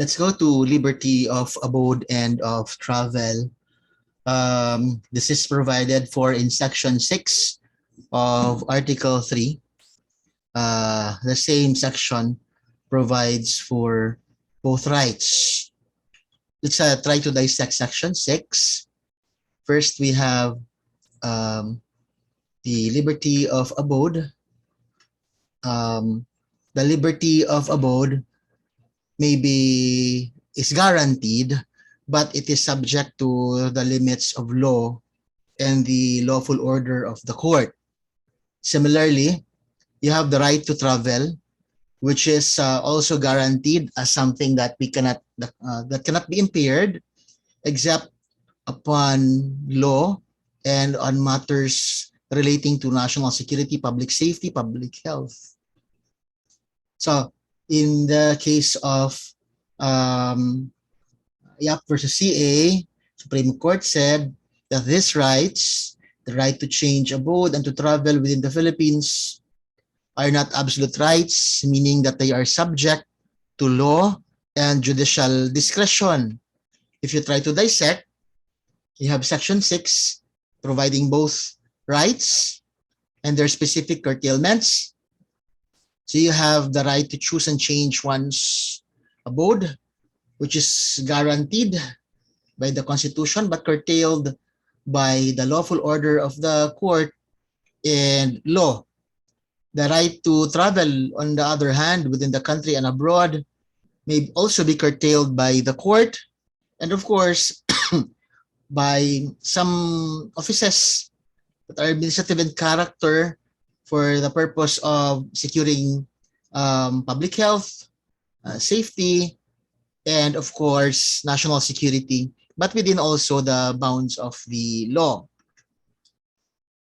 Let's go to liberty of abode and of travel. This is provided for in section 6 of article 3. The same section provides for both rights. Let's try to dissect section 6. First, we have the liberty of abode. The liberty of abode maybe is guaranteed, but it is subject to the limits of law and the lawful order of the court. Similarly, you have the right to travel, which is also guaranteed as something that that cannot be impaired except upon law and on matters relating to national security, public safety, public health. So in the case of Yap versus CA, Supreme Court said that these rights, the right to change abode and to travel within the Philippines, are not absolute rights, meaning that they are subject to law and judicial discretion. If you try to dissect, you have section 6 providing both rights and their specific curtailments. So you have the right to choose and change one's abode, which is guaranteed by the Constitution but curtailed by the lawful order of the court and law. The right to travel, on the other hand, within the country and abroad may also be curtailed by the court and, of course, by some offices that are administrative in character for the purpose of securing public health, safety, and, of course, national security, but within also the bounds of the law.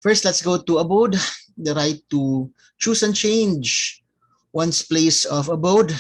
First, let's go to abode, the right to choose and change one's place of abode.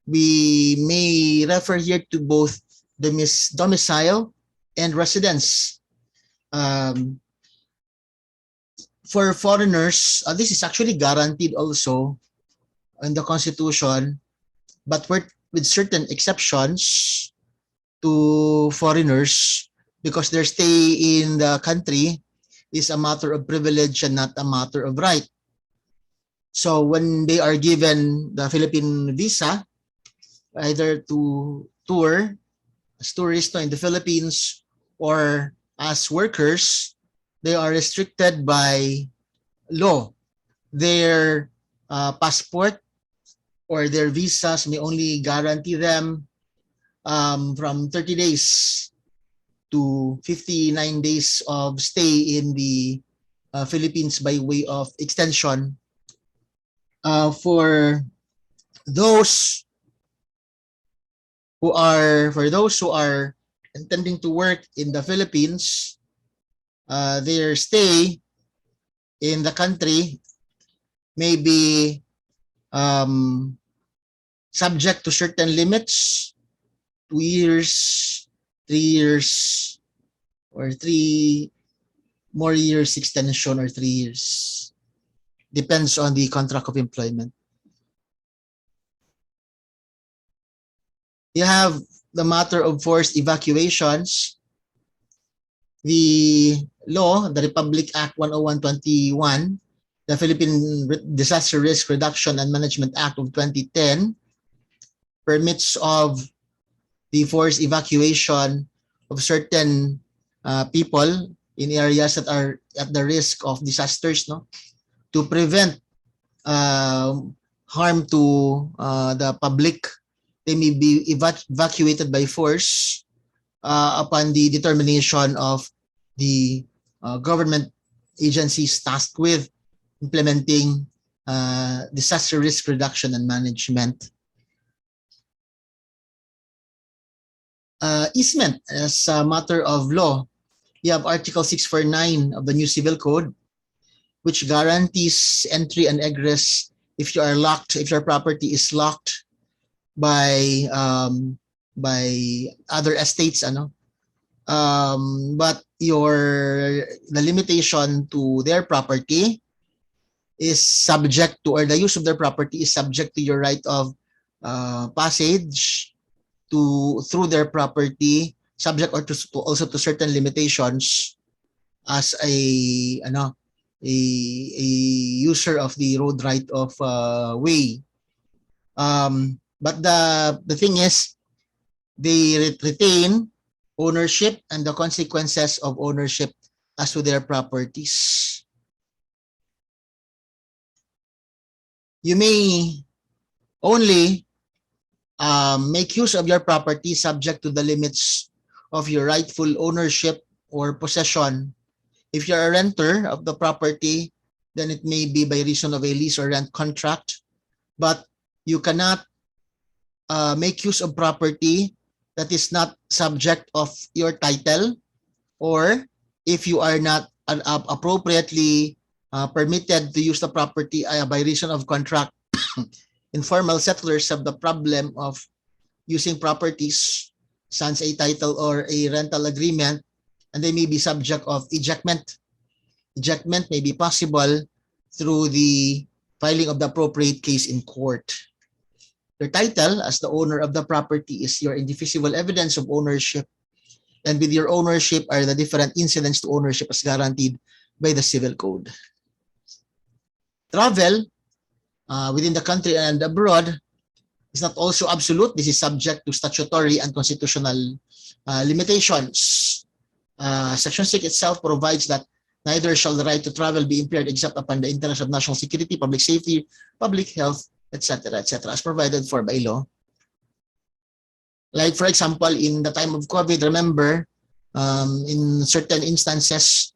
We may refer here to both domicile and residence. For foreigners, this is actually guaranteed also in the Constitution, but with certain exceptions to foreigners because their stay in the country is a matter of privilege and not a matter of right. So when they are given the Philippine visa, either to tour as tourists in the Philippines or as workers, they are restricted by law. Their passport or their visas may only guarantee them from 30 days to 59 days of stay in the Philippines by way of extension. For those who are intending to work in the Philippines, their stay in the country may be subject to certain limits, 2 years, 3 years, or 3 more years extension, or 3 years. Depends on the contract of employment. You have the matter of forced evacuations. The law, the Republic Act 101/21, the Philippine Disaster Risk Reduction and Management Act of 2010, permits of the forced evacuation of certain people in areas that are at the risk of disasters, to prevent harm to the public. They may be evacuated by force upon the determination of the government agencies tasked with implementing disaster risk reduction and management. Easement as a matter of law. You have Article 649 of the new Civil Code, which guarantees entry and egress if you are locked, if your property is locked by other estates, but the limitation to their property is subject to, or the use of their property is subject to your right of passage through their property, subject or to also to certain limitations as a user of the road right of way. But the thing is, they retain ownership and the consequences of ownership as to their properties. You may only make use of your property subject to the limits of your rightful ownership or possession. If you're a renter of the property, then it may be by reason of a lease or rent contract, but you cannot make use of property that is not subject of your title, or if you are not appropriately permitted to use the property by reason of contract. Informal settlers have the problem of using properties sans a title or a rental agreement, and they may be subject of ejectment. Ejectment may be possible through the filing of the appropriate case in court. Your title as the owner of the property is your indefeasible evidence of ownership, and with your ownership are the different incidents to ownership as guaranteed by the Civil Code. Travel within the country and abroad is not also absolute. This is subject to statutory and constitutional limitations. Section 6 itself provides that neither shall the right to travel be impaired except upon the interest of national security, public safety, public health, etc., as provided for by law. Like, for example, in the time of COVID, remember, in certain instances,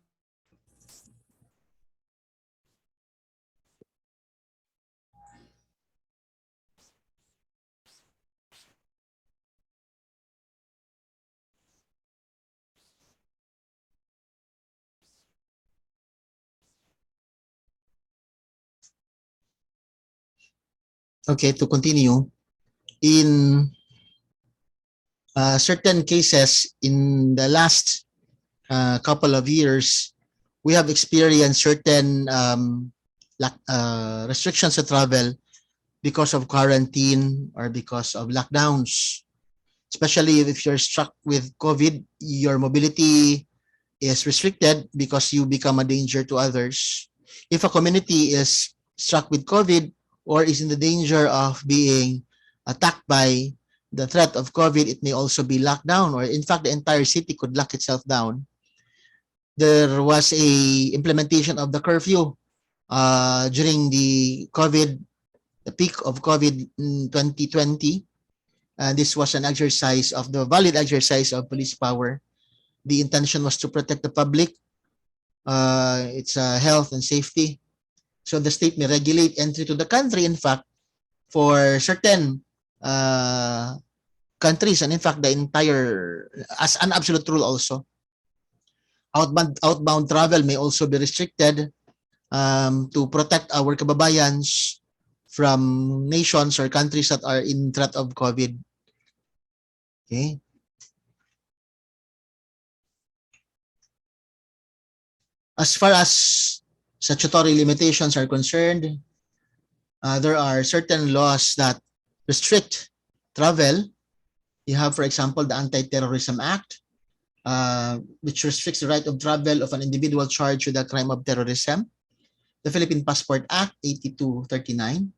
okay, to continue, in certain cases in the last couple of years, we have experienced certain restrictions to travel because of quarantine or because of lockdowns. Especially if you're struck with COVID, your mobility is restricted because you become a danger to others. If a community is struck with COVID or is in the danger of being attacked by the threat of COVID, it may also be locked down, or in fact, the entire city could lock itself down. There was a implementation of the curfew during the peak of COVID in 2020. This was an exercise of the valid exercise of police power. The intention was to protect the public, its health and safety. So the state may regulate entry to the country, in fact, for certain countries, and in fact, the entire, as an absolute rule also. Outbound travel may also be restricted to protect our kababayans from nations or countries that are in threat of COVID. Okay. As far as statutory limitations are concerned, there are certain laws that restrict travel. You have, for example, the Anti-Terrorism Act, which restricts the right of travel of an individual charged with a crime of terrorism. The Philippine Passport Act, 8239.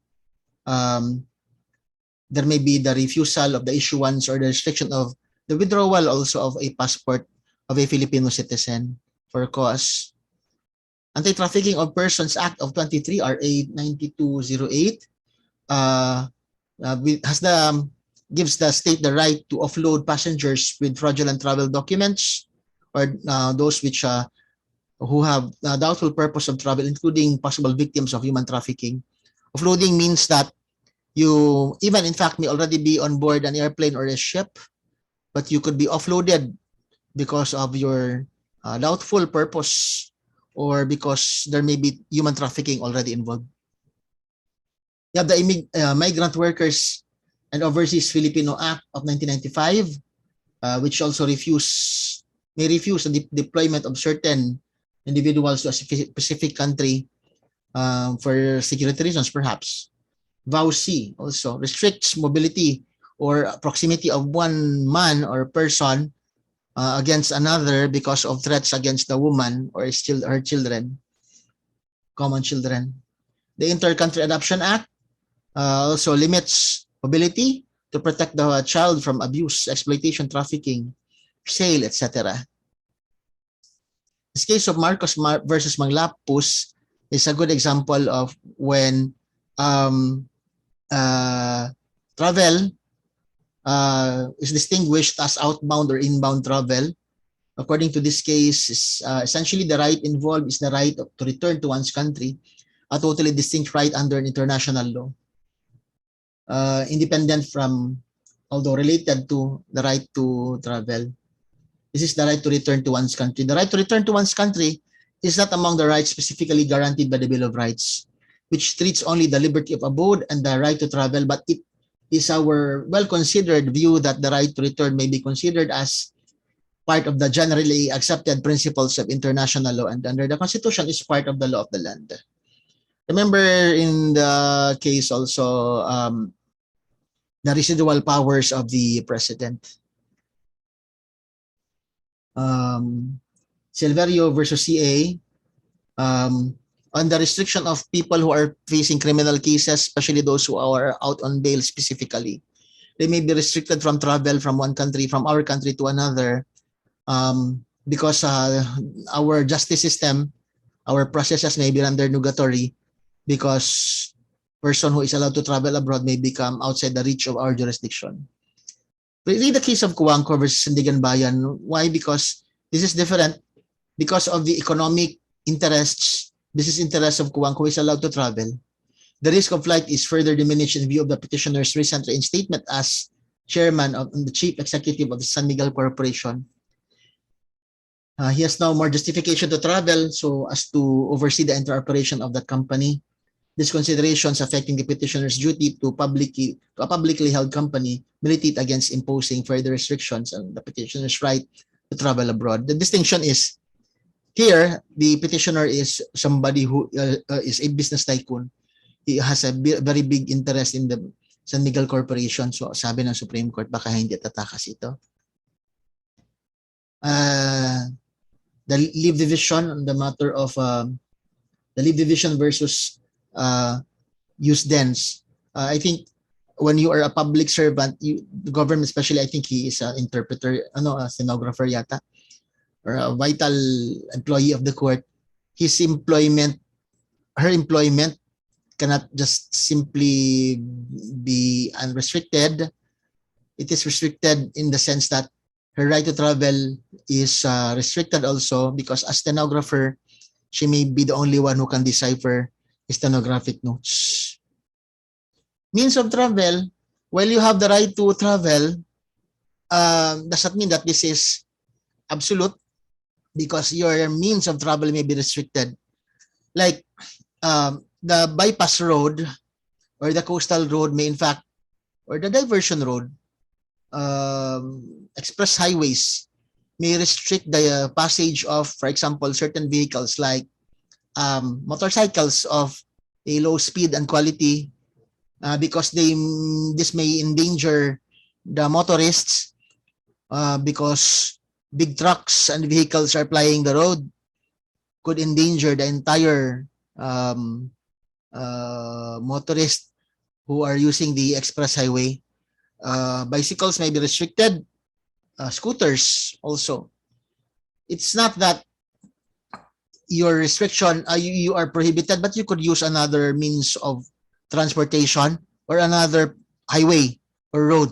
There may be the refusal of the issuance or the restriction of the withdrawal also of a passport of a Filipino citizen for cause. Anti-Trafficking of Persons Act of 23, RA 9208, gives the state the right to offload passengers with fraudulent travel documents, or those who have doubtful purpose of travel, including possible victims of human trafficking. Offloading means that you even in fact may already be on board an airplane or a ship, but you could be offloaded because of your doubtful purpose, or because there may be human trafficking already involved. You have the Migrant Workers and Overseas Filipino Act of 1995, which also may refuse the deployment of certain individuals to a specific country for security reasons, perhaps. VAUC also restricts mobility or proximity of one man or person against another because of threats against the woman or her children, common children. The Inter-Country Adoption Act also limits mobility to protect the child from abuse, exploitation, trafficking, sale, etc. This case of Marcos versus Manglapus is a good example of when travel is distinguished as outbound or inbound travel. According to this case, essentially the right involved is the right to return to one's country, a totally distinct right under international law, independent from, although related to, the right to travel. This is the right to return to one's country. The right to return to one's country is not among the rights specifically guaranteed by the Bill of Rights, which treats only the liberty of abode and the right to travel, but it is our well-considered view that the right to return may be considered as part of the generally accepted principles of international law, and under the Constitution is part of the law of the land. Remember in the case also the residual powers of the president. Silverio versus CA, on the restriction of people who are facing criminal cases, especially those who are out on bail specifically. They may be restricted from travel from one country, from our country to another, because our justice system, our processes may be rendered nugatory because person who is allowed to travel abroad may become outside the reach of our jurisdiction. Read the case of Kuwangko versus Sandigan Bayan. Why? Because this is different. Because of the economic interests, business interests of Kuwangko, who is allowed to travel. The risk of flight is further diminished in view of the petitioner's recent reinstatement as chairman of the chief executive of the San Miguel Corporation. He has now more justification to travel so as to oversee the entire operation of that company. These considerations affecting the petitioner's duty to a publicly held company militate against imposing further restrictions on the petitioner's right to travel abroad. The distinction is here, the petitioner is somebody who is a business tycoon. He has a very big interest in the San Miguel Corporation. So sabi ng Supreme Court, baka hindi tatakas ito. The leave division on the matter of the leave division versus use dens. I think when you are a public servant, the government especially, I think he is an interpreter, a stenographer yata, or a vital employee of the court. Her employment cannot just simply be unrestricted. It is restricted in the sense that her right to travel is restricted also because as stenographer, she may be the only one who can decipher stenographic notes. Means of travel, while you have the right to travel, does not mean that this is absolute because your means of travel may be restricted. Like the bypass road or the coastal road may in fact, or the diversion road, express highways may restrict the passage of, for example, certain vehicles like motorcycles of a low speed and quality because this may endanger the motorists because big trucks and vehicles are plying the road, could endanger the entire motorists who are using the express highway. Bicycles may be restricted, scooters also. It's not that your restriction, you are prohibited, but you could use another means of transportation or another highway or road.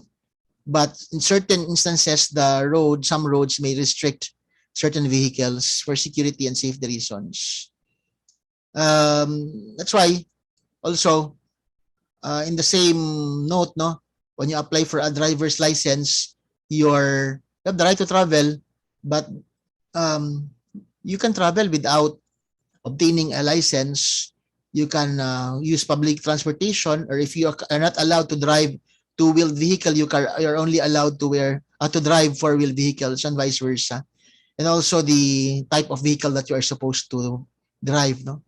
But in certain instances, some roads may restrict certain vehicles for security and safety reasons. That's why also in the same note, when you apply for a driver's license, you have the right to travel, but you can travel without obtaining a license. You can use public transportation, or if you are not allowed to drive two-wheeled vehicle, you're only allowed to drive four-wheeled vehicles and vice versa. And also the type of vehicle that you are supposed to drive. No?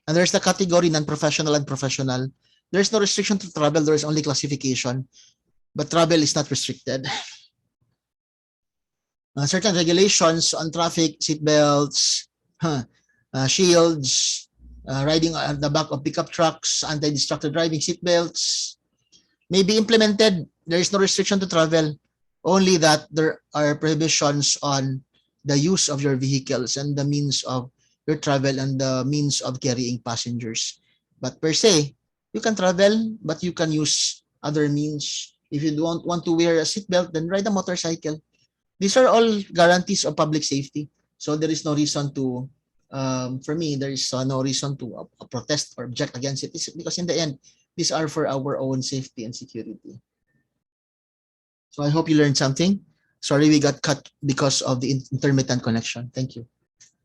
And there's the category non-professional and professional. There's no restriction to travel. There is only classification. but travel is not restricted. Certain regulations on traffic, seatbelts, shields, riding on the back of pickup trucks, anti-distracted driving, seatbelts may be implemented. There is no restriction to travel, only that there are prohibitions on the use of your vehicles and the means of your travel and the means of carrying passengers. But per se, you can travel, but you can use other means. If you don't want to wear a seatbelt, then ride a motorcycle. These are all guarantees of public safety. So there is no reason to, for me, there is no reason to protest or object against it, because in the end, these are for our own safety and security. So I hope you learned something. Sorry we got cut because of the intermittent connection. Thank you.